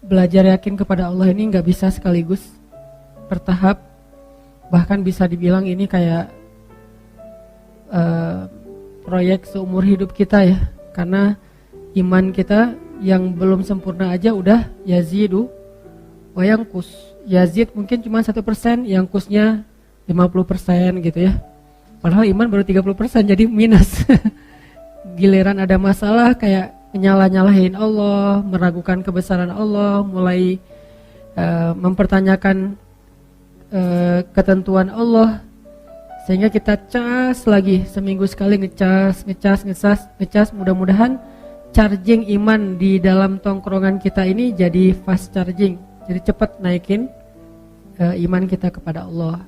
belajar yakin kepada Allah ini nggak bisa sekaligus, bertahap. Bahkan bisa dibilang ini kayak proyek seumur hidup kita ya. Karena iman kita yang belum sempurna aja udah yazidu wa yanqus. Yazid mungkin cuma 1%, yanqusnya 50% gitu ya. Padahal iman baru 30%, jadi minus. Giliran ada masalah kayak nyalah-nyalahin Allah, meragukan kebesaran Allah, mulai mempertanyakan ketentuan Allah, sehingga kita cas lagi seminggu sekali, ngecas. Mudah-mudahan charging iman di dalam tongkrongan kita ini jadi fast charging, jadi cepat naikin iman kita kepada Allah.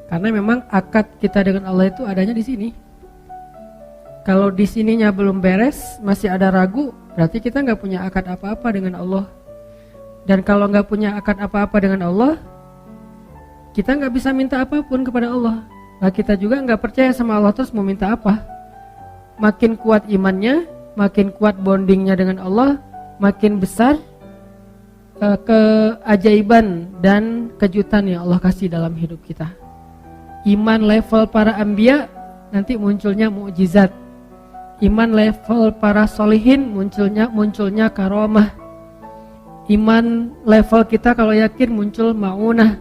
Karena memang akad kita dengan Allah itu adanya di sini. Kalau di sininya belum beres, masih ada ragu, berarti kita nggak punya akad apa-apa dengan Allah. Dan kalau nggak punya akad apa-apa dengan Allah, kita nggak bisa minta apapun kepada Allah. Nah, kita juga nggak percaya sama Allah, terus mau minta apa? Makin kuat imannya, makin kuat bondingnya dengan Allah, makin besar keajaiban dan kejutan yang Allah kasih dalam hidup kita. Iman level para anbiya, nanti munculnya mukjizat. Iman level para solihin, munculnya karomah. Iman level kita kalau yakin muncul maunah.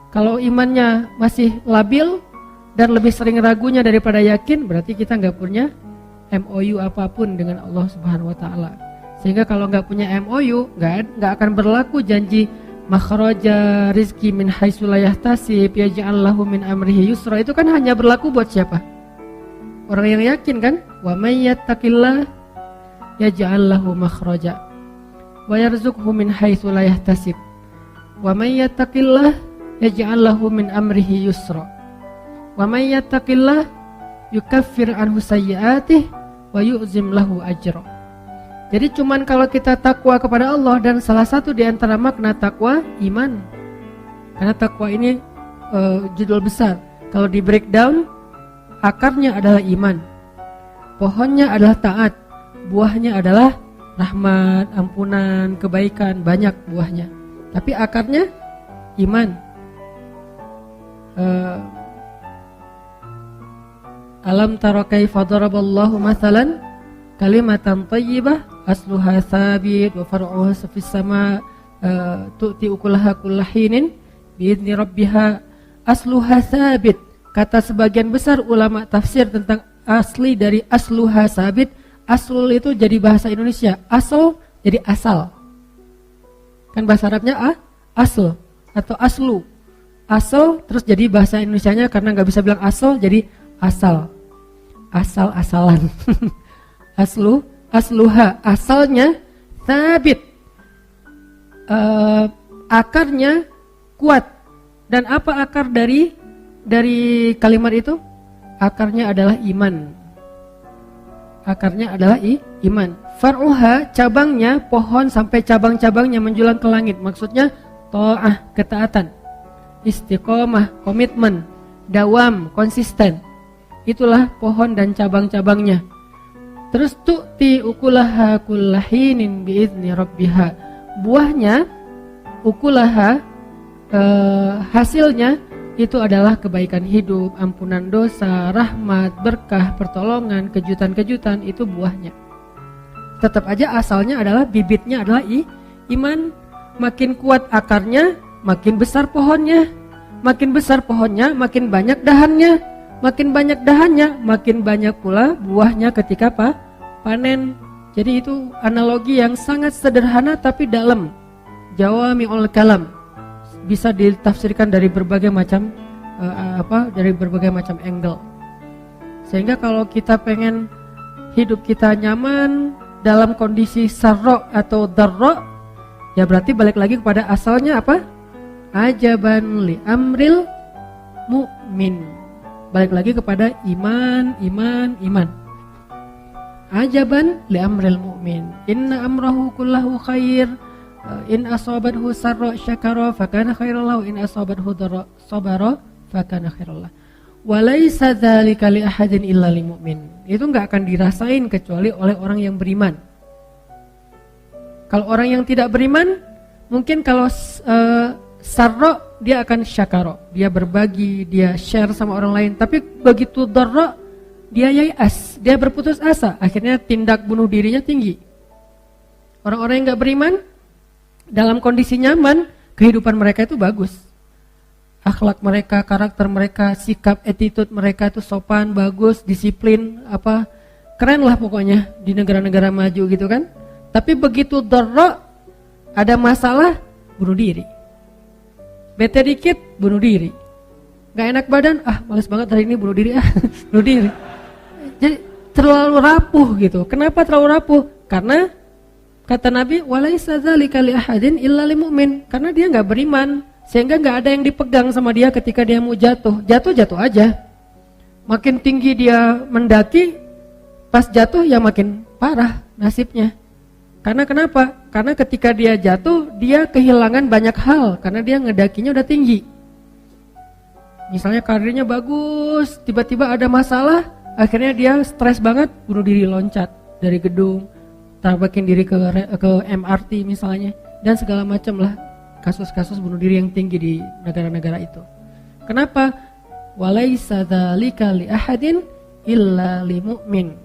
Kalau imannya masih labil dan lebih sering ragunya daripada yakin, berarti kita nggak punya MOU apapun dengan Allah Subhanahu Wa Taala. Sehingga kalau nggak punya MOU, nggak akan berlaku janji makhraja rizki min haitsu la yahtasib yaj'al lahu min amrihi yusra. Itu kan hanya berlaku buat siapa? Orang yang yakin kan? Wa may yattaqillah yaj'al lahu makhraja wa yarzuqhu min haitsu la yahtasib. Wa may yattaqillah yaj'al lahu min amrihi yusra. Wa may yattaqillah yukaffir anhu sayyi'atihi wa yu'zim lahu ajra. Jadi cuman kalau kita takwa kepada Allah, dan salah satu di antara makna takwa iman. Karena takwa ini judul besar. Kalau di breakdown, akarnya adalah iman, pohonnya adalah taat, buahnya adalah rahmat, ampunan, kebaikan, banyak buahnya. Tapi akarnya iman. Alam tara kaifa daraballahu mathalan kalimatan thayyibah asluha sabit wa far'uha fis sama tu'ti ukulaha kullahinin biizni rabbiha. Asluha sabit, kata sebagian besar ulama tafsir tentang asli dari asluha sabit. Aslul itu jadi bahasa Indonesia, asal jadi asal. Kan bahasa Arabnya asl atau aslu. Asal terus jadi bahasa Indonesianya karena nggak bisa bilang asal, jadi asal. Asal-asalan. Asluha, asalnya sabit. Akarnya kuat. Dan apa akar dari kalimat itu? Akarnya adalah iman. Akarnya adalah iman. Far'uha, cabangnya, pohon sampai cabang-cabangnya menjulang ke langit. Maksudnya ta'ah, ketaatan. Istiqomah, komitmen. Dawam, konsisten. Itulah pohon dan cabang-cabangnya. Terus tu'ti ukulaha kullahinin biizni rabbiha. Buahnya, ukulaha, hasilnya itu adalah kebaikan hidup, ampunan dosa, rahmat, berkah, pertolongan, kejutan-kejutan, itu buahnya. Tetap aja asalnya adalah, bibitnya adalah iman. Makin kuat akarnya, makin besar pohonnya. Makin besar pohonnya, makin banyak dahannya. Makin banyak dahannya, makin banyak pula buahnya ketika panen. Jadi itu analogi yang sangat sederhana tapi dalam. Jawami'ul kalam, bisa ditafsirkan dari berbagai macam dari berbagai macam angle. Sehingga kalau kita pengen hidup kita nyaman dalam kondisi sarro atau darro, ya berarti balik lagi kepada asalnya apa? Ajaban li amril mu'min. Balik lagi kepada iman. Ajaban li amril mu'min. Inna amrahu kullahu khair. In asabathu sarra syakara fakana khairan lahu, in asabathu dharra sabara fakana khairan lahu. Wa laisa dzalika li ahadin illa lil mu'min. Itu enggak akan dirasain kecuali oleh orang yang beriman. Kalau orang yang tidak beriman, mungkin kalau sarro dia akan syakaro, dia berbagi, dia share sama orang lain. Tapi begitu darro, dia yai'as, dia berputus asa, akhirnya tindak bunuh dirinya tinggi. Orang-orang yang gak beriman, dalam kondisi nyaman, kehidupan mereka itu bagus. Akhlak mereka, karakter mereka, sikap, attitude mereka itu sopan, bagus, disiplin, keren lah pokoknya di negara-negara maju gitu kan. Tapi begitu darra, ada masalah, bunuh diri. Bete dikit, bunuh diri. Gak enak badan, males banget hari ini bunuh diri, bunuh diri. Jadi terlalu rapuh gitu. Kenapa terlalu rapuh? Karena kata Nabi, walaisa dzalika li ahadin illa lil mu'min. Karena dia enggak beriman, sehingga enggak ada yang dipegang sama dia ketika dia mau jatuh. Jatuh aja. Makin tinggi dia mendaki, pas jatuh ya makin parah nasibnya. Karena kenapa? Karena ketika dia jatuh, dia kehilangan banyak hal karena dia ngedakinya udah tinggi. Misalnya karirnya bagus, tiba-tiba ada masalah, akhirnya dia stres banget, bunuh diri, loncat dari gedung, tabrakin diri ke MRT misalnya, dan segala macam lah kasus-kasus bunuh diri yang tinggi di negara-negara itu. Kenapa? Walaisa dzalika li ahadin illa li mu'min.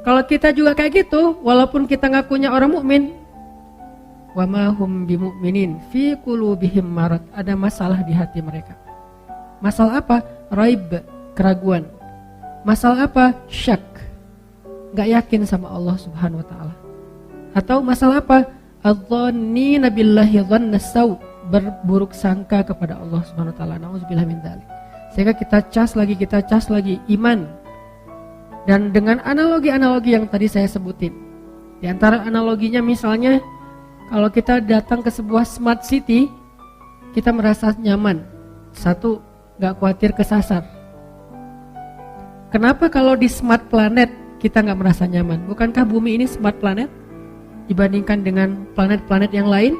Kalau kita juga kayak gitu, walaupun kita ngakunya orang mukmin, wa ma hum bimu'minin fi qulubihim marad, ada masalah di hati mereka. Masalah apa? Raib, keraguan. Masalah apa? Syak, gak yakin sama Allah Subhanahu wa ta'ala. Atau masalah apa? Adzannina billahi dhanna saw, berburuk sangka kepada Allah Subhanahu wa ta'ala. Nauzubillah min dzalik. Sehingga kita cas lagi iman. Dan dengan analogi-analogi yang tadi saya sebutin. Di antara analoginya misalnya, kalau kita datang ke sebuah smart city, kita merasa nyaman. Satu, gak khawatir kesasar. Kenapa kalau di smart planet kita gak merasa nyaman? Bukankah bumi ini smart planet dibandingkan dengan planet-planet yang lain?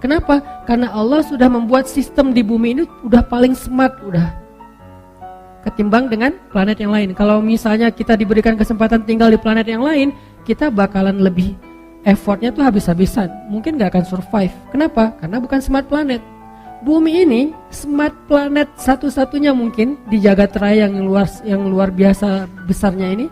Kenapa? Karena Allah sudah membuat sistem di bumi ini udah paling smart, udah ketimbang dengan planet yang lain. Kalau misalnya kita diberikan kesempatan tinggal di planet yang lain, kita bakalan lebih effortnya tuh habis-habisan. Mungkin gak akan survive. Kenapa? Karena bukan smart planet. Bumi ini smart planet satu-satunya mungkin di jagat raya yang luar biasa besarnya ini.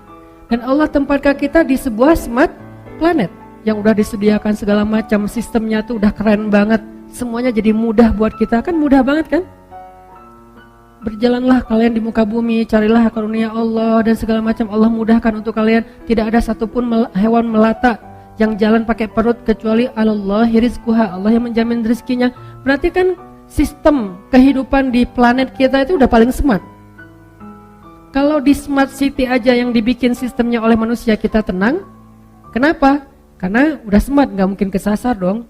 Dan Allah tempatkan kita di sebuah smart planet yang udah disediakan segala macam, sistemnya tuh udah keren banget. Semuanya jadi mudah buat kita, kan mudah banget kan? Berjalanlah kalian di muka bumi, carilah karunia Allah dan segala macam. Allah mudahkan untuk kalian. Tidak ada satupun hewan melata yang jalan pakai perut kecuali Allahi rizquha, Allah yang menjamin rezekinya. Berarti kan sistem kehidupan di planet kita itu udah paling smart. Kalau di smart city aja yang dibikin sistemnya oleh manusia kita tenang. Kenapa? Karena udah smart, gak mungkin kesasar dong.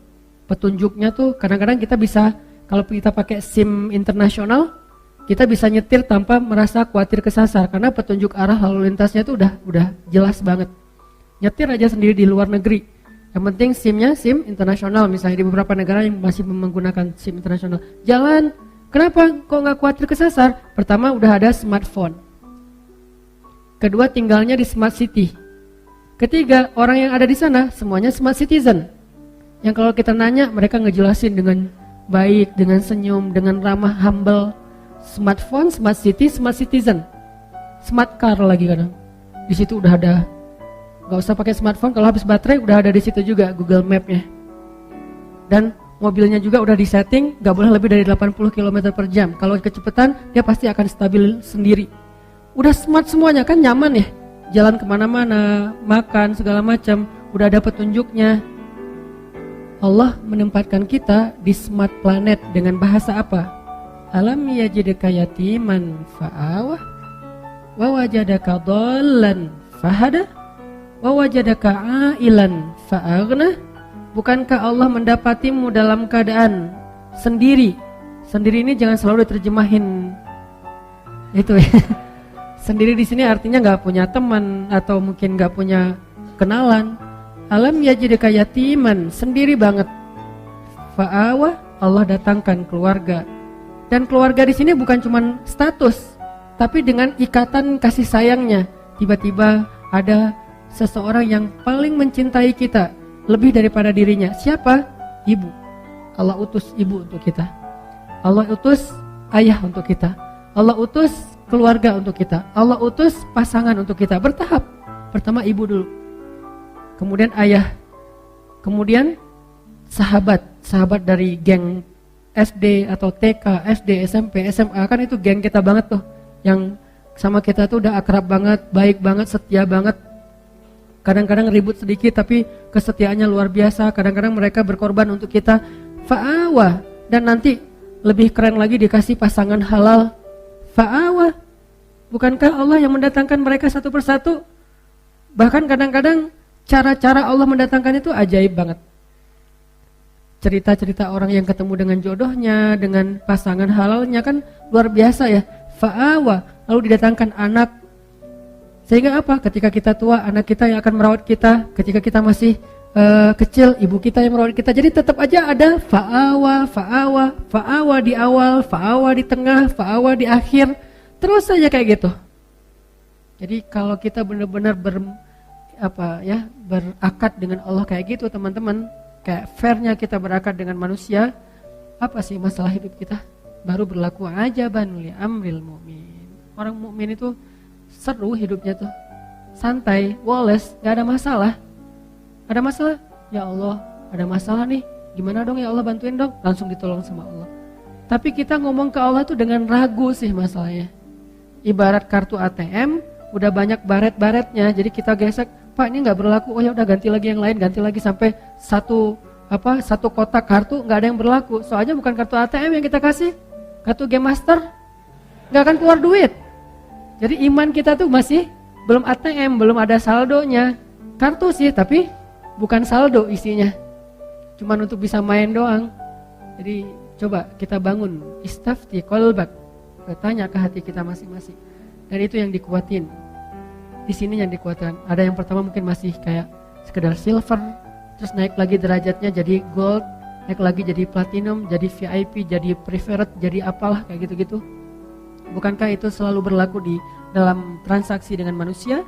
Petunjuknya tuh kadang-kadang kita bisa, kalau kita pakai SIM internasional, kita bisa nyetir tanpa merasa khawatir kesasar karena petunjuk arah lalu lintasnya itu udah jelas banget. Nyetir aja sendiri di luar negeri. Yang penting SIM-nya SIM internasional, misalnya di beberapa negara yang masih menggunakan SIM internasional. Jalan, kenapa kok nggak khawatir kesasar? Pertama udah ada smartphone. Kedua tinggalnya di smart city. Ketiga orang yang ada di sana semuanya smart citizen. Yang kalau kita nanya mereka ngejelasin dengan baik, dengan senyum, dengan ramah, humble. Smartphone, smart city, smart citizen, smart car lagi kadang. Di situ udah ada, nggak usah pakai smartphone, kalau habis baterai udah ada di situ juga Google Map-nya. Dan mobilnya juga udah disetting, nggak boleh lebih dari 80 km per jam. Kalau kecepatan dia pasti akan stabil sendiri. Udah smart semuanya kan, nyaman ya. Jalan kemana-mana, makan segala macam, udah ada petunjuknya. Allah menempatkan kita di smart planet dengan bahasa apa? Alam yajidka yatiman fa'awah wa wajadaka dhallan fahada wa wajadaka ailan fa'aghna. Bukankah Allah mendapatimu dalam keadaan sendiri? Sendiri ini jangan selalu diterjemahin itu ya. Sendiri di sini artinya nggak punya teman atau mungkin nggak punya kenalan. Alam yajidka yatiman, sendiri banget. Fa'awah, Allah datangkan keluarga. Dan keluarga di sini bukan cuma status, tapi dengan ikatan kasih sayangnya. Tiba-tiba ada seseorang yang paling mencintai kita, lebih daripada dirinya. Siapa? Ibu. Allah utus ibu untuk kita. Allah utus ayah untuk kita. Allah utus keluarga untuk kita. Allah utus pasangan untuk kita. Bertahap. Pertama ibu dulu. Kemudian ayah. Kemudian sahabat dari geng SD atau TK, SD, SMP, SMA. Kan itu geng kita banget tuh. Yang sama kita tuh udah akrab banget, baik banget, setia banget. Kadang-kadang ribut sedikit tapi kesetiaannya luar biasa. Kadang-kadang mereka berkorban untuk kita. Fa'awa. Dan nanti lebih keren lagi dikasih pasangan halal. Fa'awa. Bukankah Allah yang mendatangkan mereka satu persatu? Bahkan kadang-kadang cara-cara Allah mendatangkan itu ajaib banget. Cerita-cerita orang yang ketemu dengan jodohnya, dengan pasangan halalnya kan luar biasa ya. Fa'awa. Lalu didatangkan anak. Sehingga apa? Ketika kita tua, anak kita yang akan merawat kita. Ketika kita masih kecil, ibu kita yang merawat kita. Jadi tetap aja ada fa'awa, fa'awa, fa'awa di awal, fa'awa di tengah, fa'awa di akhir. Terus saja kayak gitu. Jadi kalau kita benar-benar berakad dengan Allah kayak gitu teman-teman, kayak fairnya kita berakad dengan manusia, apa sih masalah hidup kita? Baru berlaku ajaban li amril mu'min. Orang mukmin itu seru hidupnya tuh, santai, woles, gak ada masalah. Ada masalah? Ya Allah, ada masalah nih. Gimana dong ya Allah, bantuin dong. Langsung ditolong sama Allah. Tapi kita ngomong ke Allah tuh dengan ragu sih masalahnya. Ibarat kartu ATM, udah banyak baret-baretnya. Jadi kita gesek, Pak ini gak berlaku. Oh ya udah ganti lagi yang lain, ganti lagi sampai satu kotak kartu gak ada yang berlaku. Soalnya bukan kartu ATM yang kita kasih, kartu Game Master, gak akan keluar duit. Jadi iman kita tuh masih belum ATM, belum ada saldonya. Kartu sih, tapi bukan saldo isinya. Cuman untuk bisa main doang. Jadi coba kita bangun istafti qalbak. Bertanya ke hati kita masing-masing. Dan itu yang dikuatin. Di sini yang dikuatkan. Ada yang pertama mungkin masih kayak sekedar silver, terus naik lagi derajatnya jadi gold, naik lagi jadi platinum, jadi VIP, jadi preferred, jadi apalah kayak gitu-gitu. Bukankah itu selalu berlaku di dalam transaksi dengan manusia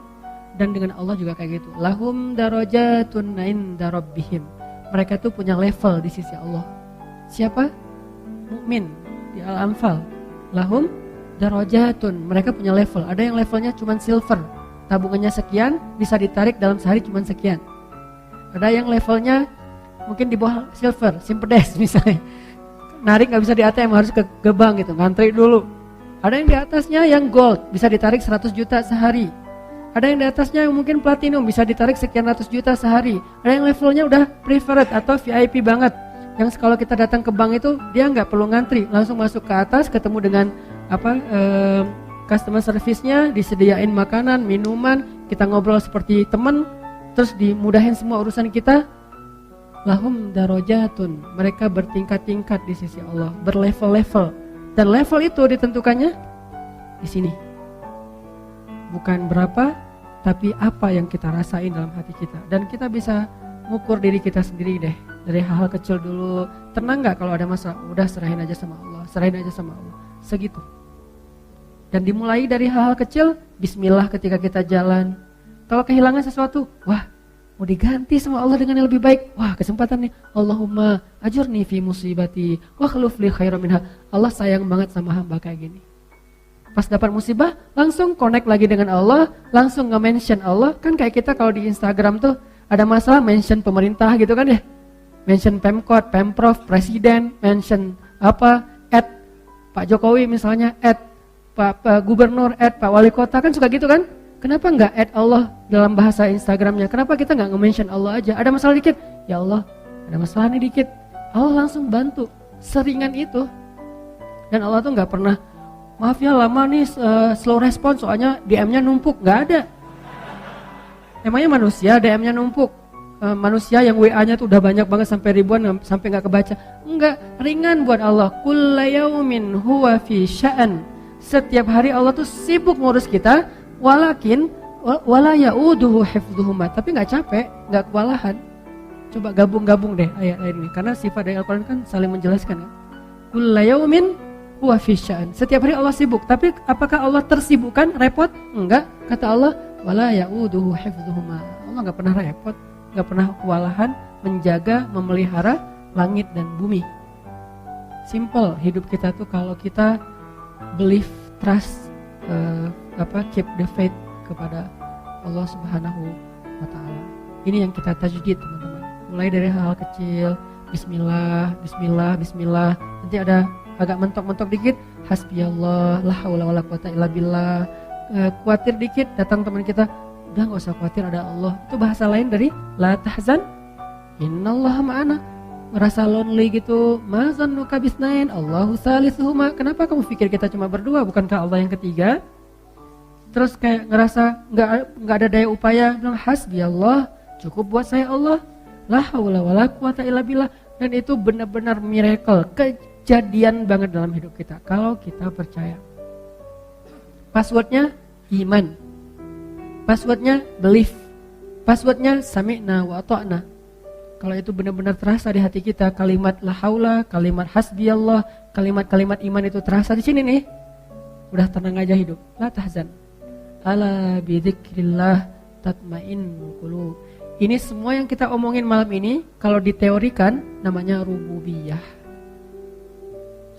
dan dengan Allah juga kayak gitu. Lahum darajatun inda rabbihim. Mereka tuh punya level di sisi Allah. Siapa? Mukmin di Al-Anfal. Lahum darajatun. Mereka punya level. Ada yang levelnya cuma silver. Tabungannya sekian, bisa ditarik dalam sehari cuma sekian. Ada yang levelnya mungkin di bawah silver, simpedes misalnya. Narik gak bisa di ATM, harus ke bank gitu, ngantri dulu. Ada yang di atasnya yang gold, bisa ditarik 100 juta sehari. Ada yang di atasnya yang mungkin platinum, bisa ditarik sekian ratus juta sehari. Ada yang levelnya udah preferred atau VIP banget, yang kalau kita datang ke bank itu dia nggak perlu ngantri, langsung masuk ke atas, ketemu dengan customer service-nya, disediain makanan, minuman, kita ngobrol seperti teman, terus dimudahin semua urusan kita. Lahum darajatun. Mereka bertingkat-tingkat di sisi Allah, berlevel-level. Dan level itu ditentukannya di sini. Bukan berapa, tapi apa yang kita rasain dalam hati kita. Dan kita bisa ngukur diri kita sendiri deh. Dari hal-hal kecil dulu. Tenang gak kalau ada masalah? Udah serahin aja sama Allah. Serahin aja sama Allah. Segitu. Dan dimulai dari hal-hal kecil. Bismillah ketika kita jalan. Kalau kehilangan sesuatu, wah mau diganti sama Allah dengan yang lebih baik. Wah kesempatan nih. Allahumma ajurni fi musibati wa khluf li khairan minha. Allah sayang banget sama hamba kayak gini. Pas dapat musibah langsung connect lagi dengan Allah, langsung nge-mention Allah. Kan kayak kita kalau di Instagram tuh ada masalah mention pemerintah gitu kan ya. Mention Pemkot, Pemprov, Presiden, mention at Pak Jokowi misalnya, at Pak Gubernur, at Pak Wali Kota, kan suka gitu kan. Kenapa enggak add Allah dalam bahasa Instagramnya? Kenapa kita enggak nge-mention Allah aja? Ada masalah dikit, ya Allah ada masalah nih dikit, Allah langsung bantu. Seringan itu. Dan Allah tuh enggak pernah, maaf ya lama nih slow respon soalnya DM-nya numpuk. Enggak ada. Emangnya manusia DM-nya numpuk? Manusia yang WA-nya tuh udah banyak banget sampai ribuan sampai enggak kebaca. Enggak, ringan buat Allah. Kullu yaumin huwa fi sya'an. Setiap hari Allah tuh sibuk ngurus kita. Walakin wala ya'uduhu hifdhuhuma, tapi enggak capek, enggak kewalahan. Coba gabung-gabung deh ayat-ayat ini karena sifat dari Al-Qur'an kan saling menjelaskan kan. Kullu yaumin huwa fi sya'an. Setiap hari Allah sibuk, tapi apakah Allah tersibukkan, repot? Enggak. Kata Allah, wala ya'uduhu hifdhuhuma. Allah enggak pernah repot. gak pernah kewalahan menjaga, memelihara langit dan bumi. Simple hidup kita tuh kalau kita believe, trust, keep the faith kepada Allah Subhanahu wa Ta'ala. Ini yang kita tajdid, teman-teman. Mulai dari hal kecil, bismillah, bismillah, bismillah. Nanti ada agak mentok-mentok dikit, hasbiyallah, la haula wala quwata illa billah. Khawatir dikit, datang teman kita, udah gak usah khawatir, ada Allah. Itu bahasa lain dari la tahzan, innallaha ma'ana. Merasa lonely gitu, ma zannuka bisnain, Allahu salisuhuma. Kenapa kamu pikir kita cuma berdua, bukankah Allah yang ketiga? Terus kayak ngerasa nggak ada daya upaya, bilang hasbiyallah, cukup buat saya Allah, la haula wala quwata illa billah. Dan itu benar-benar miracle, kejadian banget dalam hidup kita kalau kita percaya. Passwordnya iman, passwordnya belief, passwordnya sami'na wa ata'na. Kalau itu benar-benar terasa di hati kita, kalimat la haula, kalimat hasbiyallah, kalimat-kalimat iman itu terasa di sini nih, udah tenang aja hidup. La tahzan, ala bidzikrillah tatmainnul qulub. Ini semua yang kita omongin malam ini kalau diteorikan namanya rububiyah.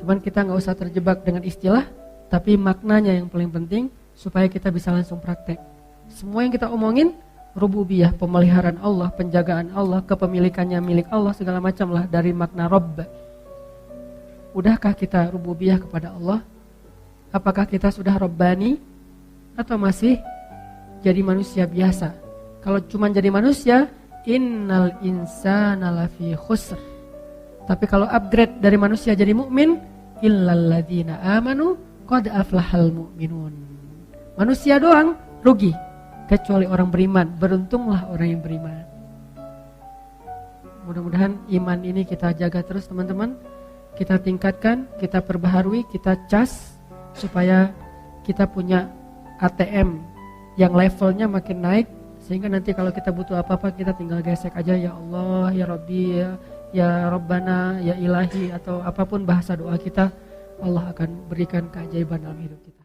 Cuman kita gak usah terjebak dengan istilah, tapi maknanya yang paling penting supaya kita bisa langsung praktek. Semua yang kita omongin rububiyah, pemeliharaan Allah, penjagaan Allah, kepemilikannya milik Allah, segala macam lah dari makna Rabb. Udahkah kita rububiyah kepada Allah? Apakah kita sudah Rabbani atau masih jadi manusia biasa? Kalau cuma jadi manusia, innal insana lafi khusr. Tapi kalau upgrade dari manusia jadi mukmin, illal ladzina amanu qad aflahal mu'minun. Manusia doang rugi, kecuali orang beriman. Beruntunglah orang yang beriman. Mudah-mudahan iman ini kita jaga terus, teman-teman. Kita tingkatkan, kita perbaharui, kita cas supaya kita punya ATM yang levelnya makin naik, sehingga nanti kalau kita butuh apa-apa kita tinggal gesek aja, ya Allah, ya Rabbi, ya Rabbana, ya Ilahi, atau apapun bahasa doa kita, Allah akan berikan keajaiban dalam hidup kita.